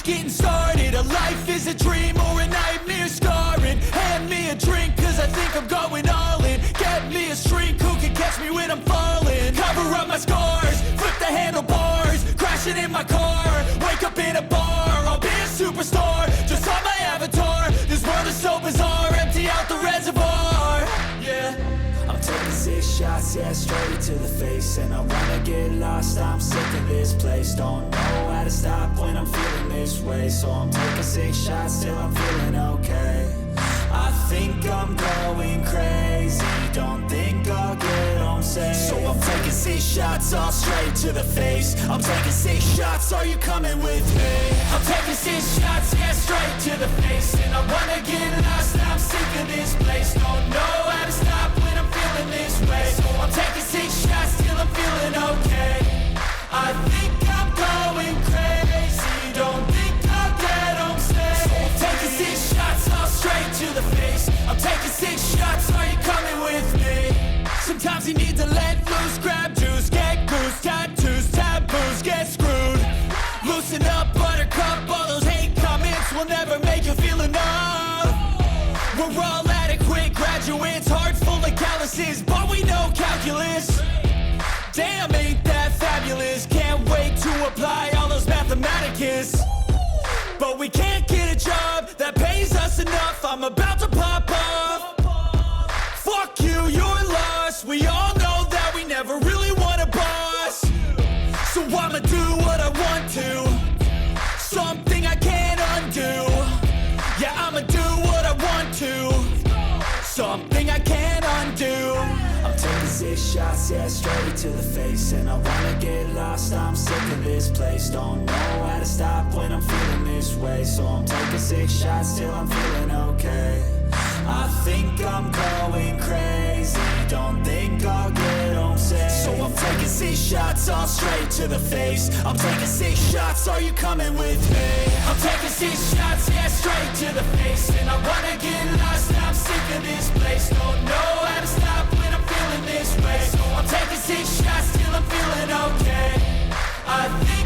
getting started. A life is a dream or a nightmare scarring. Hand me a drink cause I think I'm going all in. Get me a shrink who can catch me when I'm falling. Cover up my scars, flip the handlebars, crashing in my car, wake up in a bar. I'll be a superstar, just on my avatar. This world is so bizarre, empty out the reservoir. Yeah, I'm taking 6 shots, yeah, straight to the face. And I wanna get lost, I'm sick of this place. Don't know how to stop when I'm feeling this way. So I'm taking 6 shots till I'm feeling okay. I think I'm going crazy, don't think I'll get home safe. So I'm taking 6 shots, all straight to the face. I'm taking 6 shots, are you coming with me? I'm taking 6 shots, yeah, straight to the face. And I wanna get lost, I'm sick of this place. Don't know how to stop when I'm feeling this way. So I'm taking 6 shots till I'm feeling okay. I think I'm going crazy, don't think I'll get home safe. So I'm taking 6 shots, all straight to the face. I'm taking 6 shots, are you coming with me? Sometimes you need to let loose, grab juice, get goose, tattoos, taboos, get screwed. Loosen up, buttercup, all those hate comments will never make you feel enough. We're all adequate graduates, heart full of calluses, but we know calculus. Damn, ain't that fabulous? Can't wait to apply all those mathematicus. But we can't get a job that pays us enough. I'm about to pop off. Fuck you, you're lost. We all know that we never really want a boss. So I'ma do what I want to, something I can't undo. Yeah, I'ma do what I want to, something I can't undo. I'm taking 6 shots, yeah, straight to the face. And I wanna get lost, I'm sick of this place. Don't know how to stop when I'm feeling this way. So I'm taking 6 shots till I'm feeling okay. I think I'm going crazy, don't think I'll get home safe. So I'm taking 6 shots, all straight to the face. I'm taking 6 shots, are you coming with me? I'm taking 6 shots, yeah, straight to the face. And I wanna get lost, I'm sick of this place. Don't know how to stop when I'm feeling this way. So I'm taking 6 shots till I'm feeling okay. I think